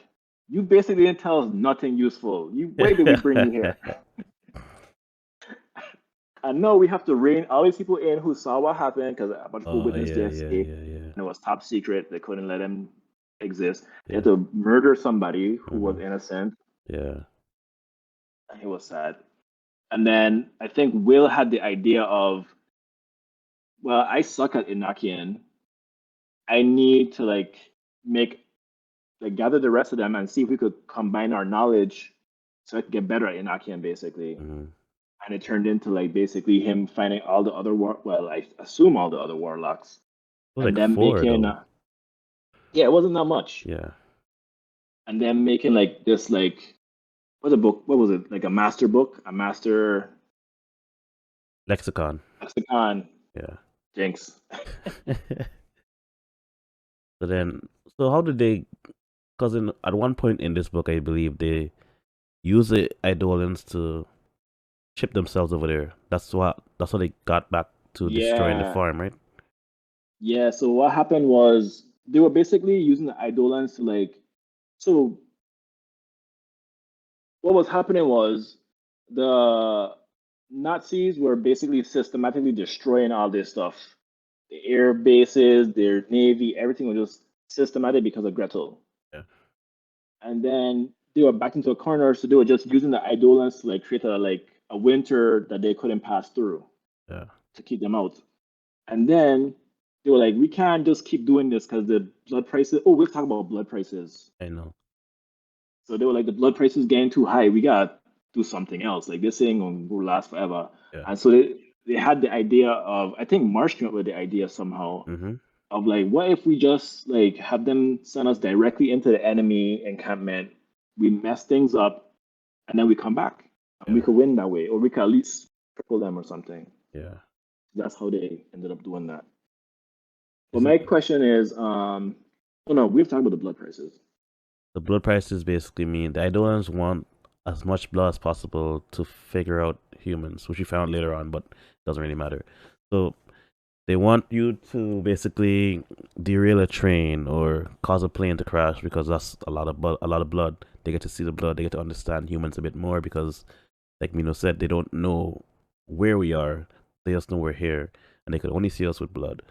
you basically didn't tell us nothing useful. You why did we bring you here? And no, we have to rein all these people in who saw what happened because a bunch of people Oh witnessed yeah, their yeah, escape yeah, yeah, and it was top secret. They couldn't let him exist. They had yeah. to murder somebody who was Mm-hmm. innocent, Yeah. and it was sad. And then I think Will had the idea of, well, I suck at Inakian. I need to like make like gather the rest of them and see if we could combine our knowledge so I could get better at Inakian basically. Mm-hmm. And it turned into like basically him finding all the other well, I assume all the other warlocks It was and like then four making though. yeah, it wasn't that much. Yeah. And then making like this like what's a book? What was it? Like a master book, a master Lexicon. lexicon. Yeah. Jinx. So then, so how did they? Because at one point in this book, I believe they use the Eidolons to ship themselves over there. That's what they got back to destroying the Yeah. farm, right? Yeah, so what happened was they were basically using the Eidolons to like so what was happening was the Nazis were basically systematically destroying all this stuff. The air bases, their navy, everything was just systematic because of Gretel. Yeah. And then they were backed into a corner, so they were just using the Eidolons to like create a winter that they couldn't pass through Yeah. to keep them out. And then they were like, we can't just keep doing this because the blood prices. Oh, we'll talk about blood prices. I know. So they were like, the blood price is getting too high. We got to do something else. Like this thing will last forever. Yeah. And so they had the idea of, I think Marsh came up with the idea somehow Mm-hmm. of like, what if we just like have them send us directly into the enemy encampment, we mess things up, and then we come back and we Yeah. could win that way, or we could at least cripple them or something. Yeah. That's how they ended up doing that. But Isn't my question is, oh no, we've talked about the blood prices. the blood prices basically mean the Idolans want as much blood as possible to figure out humans, which we found later on, but doesn't really matter. So they want you to basically derail a train or cause a plane to crash because that's a lot of a lot of blood. They get to see the blood. They get to understand humans a bit more because, like Mino said, they don't know where we are. They just know we're here, and they could only see us with blood.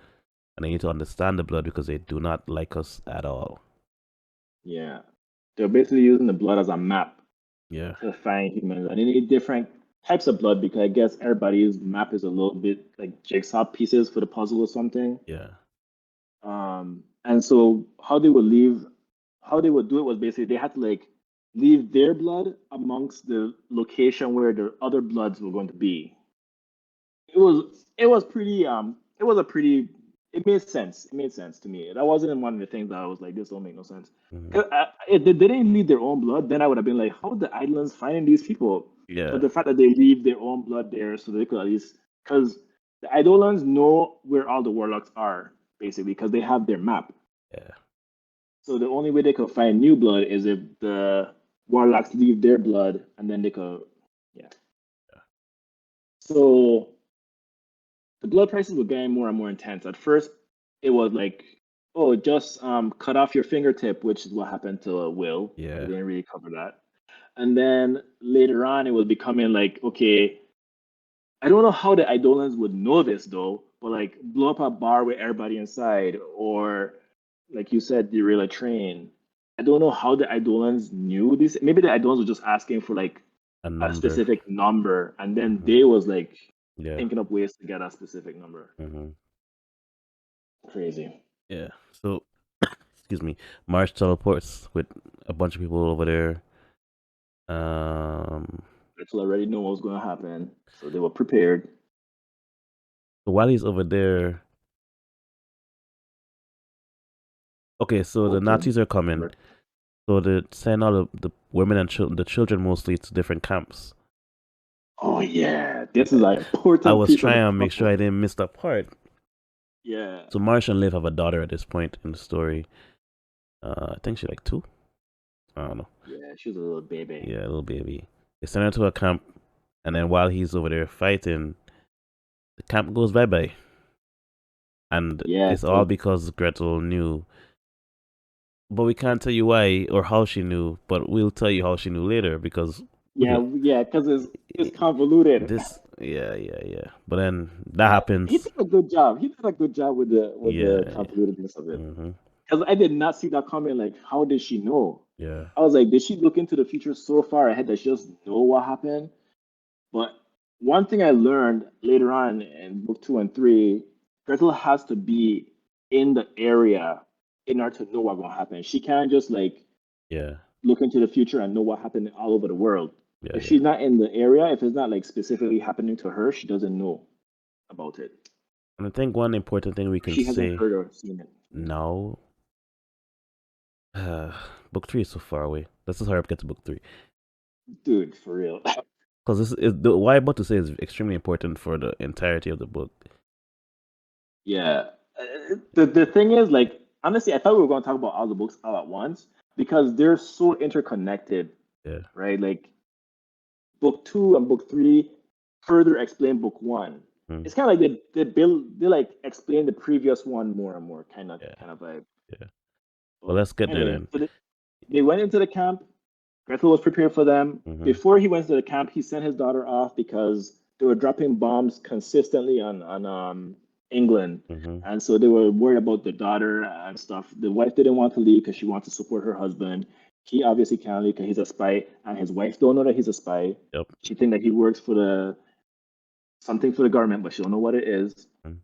And they need to understand the blood because they do not like us at all. Yeah, they're basically using the blood as a map Yeah, to find humans, and they need different types of blood because I guess everybody's map is a little bit like jigsaw pieces for the puzzle or something. yeah, And so how they would do it was basically they had to like leave their blood amongst the location where the other bloods were going to be. It was a pretty it made sense. It made sense to me. That wasn't one of the things that I was like, this don't make no sense. hmm 'Cause if they didn't leave their own blood, then I would have been like, how are the islands finding these people? But yeah, the fact that they leave their own blood there so they could at least because the Eidolons know where all the warlocks are, basically, because they have their map. yeah. So the only way they could find new blood is if the warlocks leave their blood and then they could yeah. So the blood prices were getting more and more intense. At first, it was like, oh, just cut off your fingertip, which is what happened to Will. But they Yeah, didn't really cover that. And then later on, it was becoming like, okay, I don't know how the Eidolons would know this though, but like blow up a bar with everybody inside, or like you said, derail a train. I don't know how the Eidolons knew this. Maybe the Eidolons were just asking for like a a number. specific number, and then Hmm. they was like Yeah, thinking up ways to get a specific number. hmm Crazy. yeah. So, excuse me, March teleports with a bunch of people over there. Um, People already knew what was going to happen, so they were prepared. so while he's over there, okay, so the Okay. Nazis are coming. So they send all the women and children, the children mostly, to different camps. Oh yeah, this is Yeah, an I important was piece of the trying to make sure I puzzle. didn't miss that part. Yeah. So Marsh and Liv have a daughter at this point in the story. I think she's like 2. I don't know. Yeah, she was a little baby. Yeah, a little baby. They send her to a camp, and then while he's over there fighting, the camp goes bye bye, and Yeah, it's all because Gretel knew. But we can't tell you why or how she knew. But we'll tell you how she knew later because yeah, because it's convoluted. yeah. But then that He happens. did a good job. He did a good job with the Yeah, convolutedness of it. mm-hmm, Because I did not see that coming. Like, how did she know? yeah, I was like, did she look into the future so far ahead that she just know what happened? But one thing I learned later on in book 2 and 3, Gretel has to be in the area in order to know what's gonna happen. She can't just like yeah, look into the future and know what happened all over the world. yeah, If yeah. she's not in the area, if it's not like specifically happening to her, she doesn't know about it. And I think one important thing we can She hasn't say heard or seen it. Yeah. now, book 3 is so far away. Let's just hurry up get to book 3 Dude, for real. because this is the what I'm about to say is extremely important for the entirety of the book. Yeah. The thing is, like, honestly, I thought we were going to talk about all the books all at once because they're so interconnected, Yeah, right? Like, book 2 and book 3 further explain book 1. mm, It's kind of like they like explain the previous one more and more, yeah, kind of vibe. yeah. Well, But let's get there anyway, then. so they went into the camp. Gretel was prepared for them. Mm-hmm, Before he went to the camp, he sent his daughter off because they were dropping bombs consistently on England, mm-hmm. and so they were worried about the daughter and stuff. The wife didn't want to leave because she wanted to support her husband. He obviously can't leave because he's a spy, and his wife don't know that he's a spy. Yep. She think that he works for the something for the government, but she don't know what it is. Mm,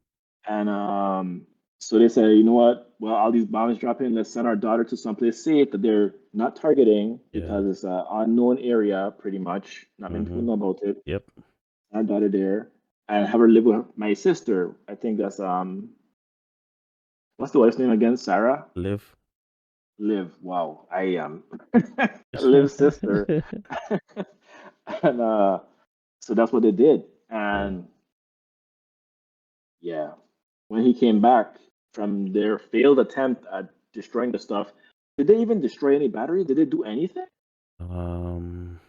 And so they said, you know what? Well, all these bombs dropping. Let's send our daughter to someplace safe that they're not targeting yeah. because it's an unknown area, pretty much. Not many people Mm-hmm. know about it. Yep. Our daughter there. and have her live with my sister. I think that's what's the wife's name again? Sarah? Live. Liv. Wow, I am Liv's sister. And so that's what they did. Yeah. And yeah, when he came back from their failed attempt at destroying the stuff, did they even destroy any battery? Did they do anything? Um,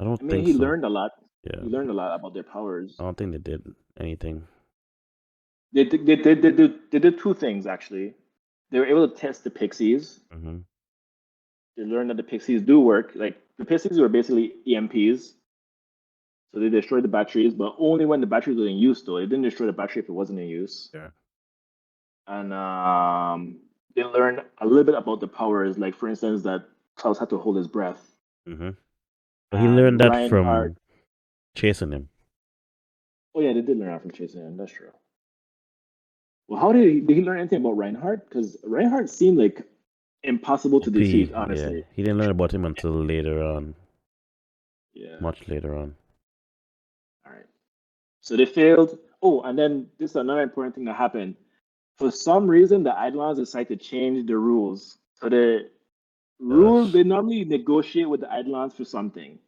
I don't I mean, think he so. learned a lot. Yeah, He learned a lot about their I powers. don't think they did anything. They did two things actually. They were able to test the pixies. Mm-hmm. They learned that the pixies do work. Like the pixies were basically EMPs. So they destroyed the batteries, but only when the batteries were in use, though. They didn't destroy the battery if it wasn't in use. Yeah. And they learned a little bit about the powers, like for instance, that Klaus had to hold his breath, Mm-hmm. But he learned and that Reinhardt. from chasing him. Oh yeah, they did learn that from chasing him. That's true. Well, did he learn anything about Reinhardt? Because Reinhardt seemed like impossible to OP. defeat, Yeah, honestly. he didn't learn about him until later on, Yeah. much later on. All right. So they failed. Oh, and then this is another important thing that happened. For some reason, the Eidolons decided to change the rules. So the rules, Gosh. they normally negotiate with the Eidolons for something.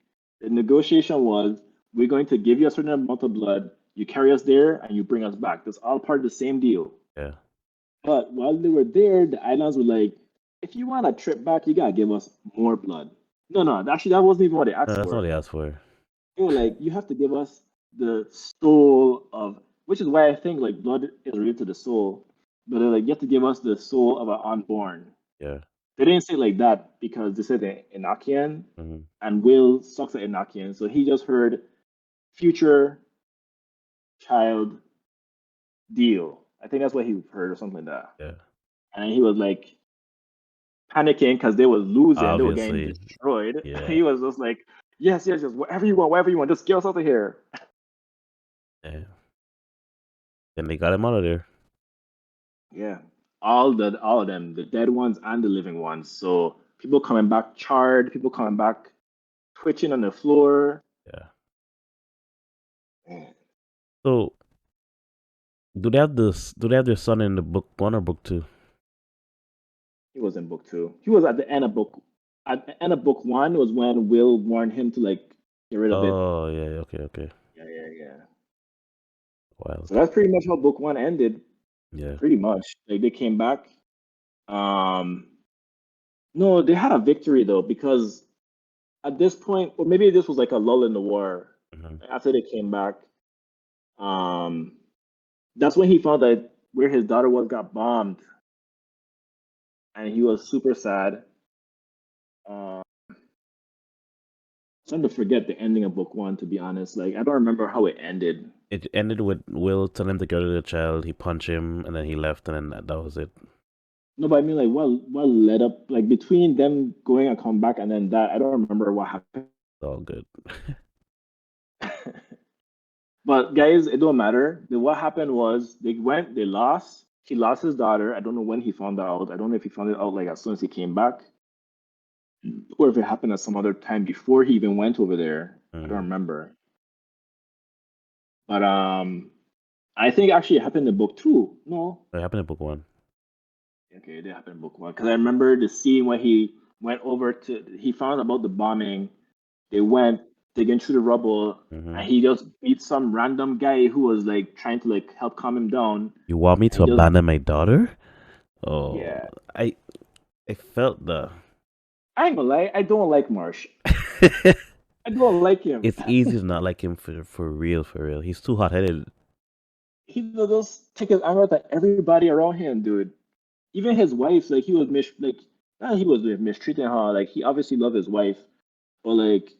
The negotiation was, we're going to give you a certain amount of blood, you carry us there, and you bring us back. That's all part of the same deal. Yeah. But while they were there, the Eidolons were like, if you want a trip back, you gotta give us more blood. No, no, actually, that wasn't even what they No, asked that's not for. what he asked for. They were like, you have to give us the soul of, which is why I think like blood is related to the soul. But they're like, you have to give us the soul of an unborn. Yeah. They didn't say it like that because they said the Enochian, Mm-hmm. and Will sucks at Enochian, so he just heard future child deal. I think that's what he heard or something like that. Yeah. And he was like panicking because they were losing, they were getting Obviously. destroyed. Yeah. He was just like, yes, yes, yes, whatever you want, just get us out of here. Yeah. Then they got him out of there. Yeah, all of them, the dead ones and the living ones. So people coming back charred, people coming back twitching on the floor. Yeah. Man, So do they have this? Do they have their son in the book one or book two? he was in book two. He was at the end of book. At the end of book one was when Will warned him to like get rid of it. Oh yeah. Okay. Okay. Yeah, yeah, yeah. So Wild. that's pretty much how book one ended. Yeah. Pretty much, like they came back. Um, no, they had a victory though because at this point, or maybe this was like a lull in the war. Mm-hmm. After they came back, um, that's when he found that where his daughter was got bombed, and he was super sad. Uh, Trying to forget the ending of book one, to be honest. Like I don't remember how it ended. It ended with Will telling him to go to the child. He punched him, and then he left, and then that was it. No, but I mean, like, what led up, like, between them going and come back, and then that, I don't remember what happened. It's all good. But guys, it don't matter. What happened was they went, they lost. He lost his daughter. I don't know when he found out. I don't know if he found it out like as soon as he came back, or if it happened at some other time before he even went over there. I don't Mm. remember. But I think actually it happened in book two. No, It happened in book one. okay, it did happen in book one because I remember the scene when he went over to, he found about the bombing. They went digging through the rubble, Mm-hmm. and he just beat some random guy who was like trying to like help calm him down. You want me And to he just, abandon my daughter? Oh, yeah. I I felt the. I ain't gonna lie, I don't like Marsh. I don't like him. It's easy to not like him for real, for real. He's too hot headed. He just take his anger out at everybody around him, dude. Even his wife, like he was not he was mistreating her. Like he obviously loved his wife, but like,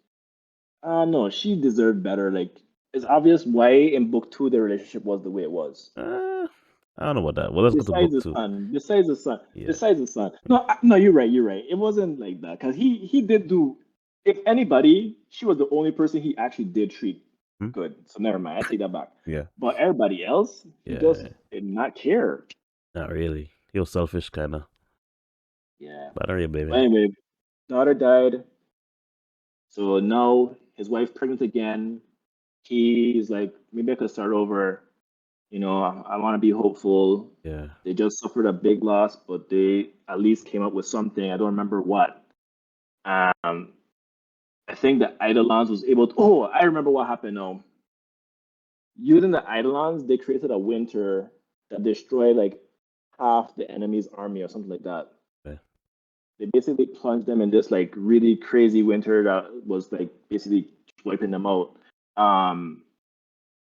no, she deserved better. Like it's obvious why in book two the relationship was the way it was. I don't know about that. Well, let's go to Besides book the two. son, besides the son, Yeah. besides the son. No, no, you're right. You're right. It wasn't like that because he did do. If anybody, she was the only person he actually did treat Hmm? good. So never mind. I take that back. Yeah. But everybody else, he just Yeah. did not care. Not really. He was selfish, kind of. Yeah. But I don't really blame But him. anyway, daughter died. So now his wife pregnant again. he's like, maybe I could start over. I want to be hopeful. Yeah. They just suffered a big loss, but they at least came up with something. I don't remember what. Um, I think the Eidolons was able to. Oh, I remember what happened now. Using the Eidolons, they created a winter that destroyed like half the enemy's army or something like that. Okay. They basically plunged them in this like really crazy winter that was like basically wiping them out. Um,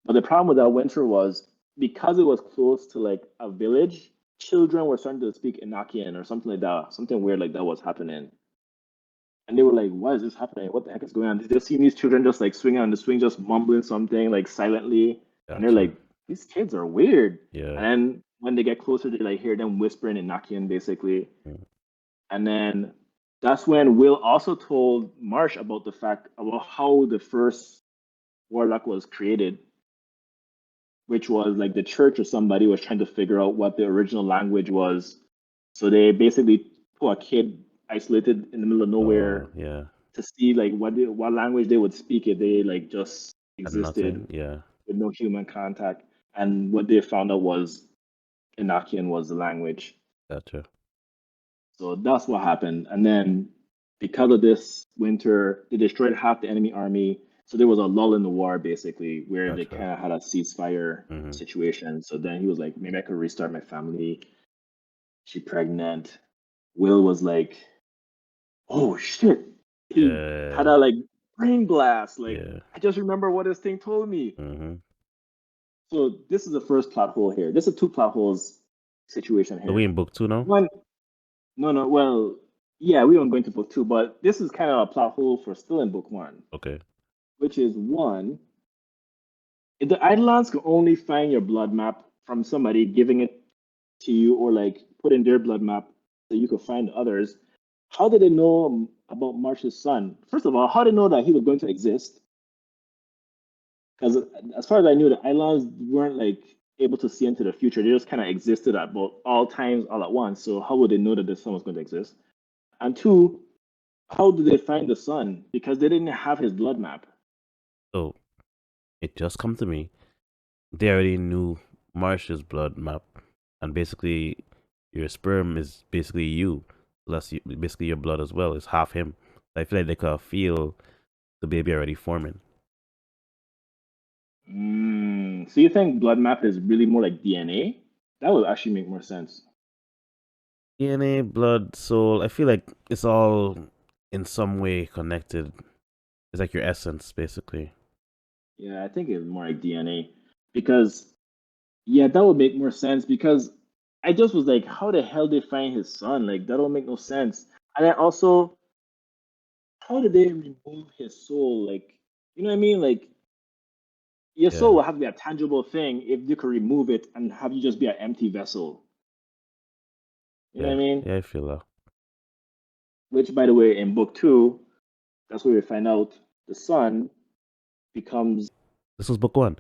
but the problem with that winter was because it was close to like a village, children were starting to speak Inakian or something like that. Something weird like that was happening. And they were like, "What is this happening? What the heck is going on?" They just see these children just like swinging on the swing, just mumbling something like silently, and they're Gotcha. like, "These kids are weird." Yeah. And then when they get closer, they like hear them whispering in Nakian basically. Mm. And then that's when Will also told Marsh about the fact about how the first warlock was created, which was like the church or somebody was trying to figure out what the original language was. So they basically put a kid isolated in the middle of nowhere Yeah. to see like what language they would speak if they like just Had existed nothing. Yeah. with no human contact. And what they found out was Inakian was the language. Gotcha. So that's what happened. And then because of this winter, they destroyed half the enemy army. So there was a lull in the war basically where they Gotcha. kind of had a ceasefire Mm-hmm. situation. So then he was like, maybe I could restart my family. She pregnant. Will was like, oh shit. He had Yeah. a like brain blast. Like, Yeah. I just remember what this thing told me. Mm-hmm. So this is the first plot hole here. This is two plot holes situation So we here. in book 2 now? One, no, no, well, yeah, we won't go into book two, but this is kind of a plot hole for still in book one, Okay. which is one, if the Eidolons can only find your blood map from somebody giving it to you or like put in their blood map so you could find others, how did they know about Marsh's son? First of all, how did they know that he was going to exist? Because as far as I knew, the Eidolons weren't like able to see into the future. They just kind of existed at both all times, all at once. So how would they know that the son was going to exist? And two, how did they find the son? Because they didn't have his blood map. So it just come to me. They already knew Marsh's blood map, and basically your sperm is basically you. Plus, basically your blood as well is half him. I feel like they could feel the baby already forming. So you think blood map is really more like DNA? That would actually make more sense. DNA, blood, soul. I feel like it's all in some way connected. It's like your essence, basically. Yeah, I think it's more like DNA. Because, yeah, that would make more sense because I just was like, how the hell did they find his son? Like, that don't make no sense. And then also, how did they remove his soul? Like, you know what I mean? Like, your soul Yeah, will have to be a tangible thing if you could remove it and have you just be an empty vessel. You know what yeah, I mean? yeah. I feel that. Which, by the way, in book two, that's where we find out the son becomes This was book 1.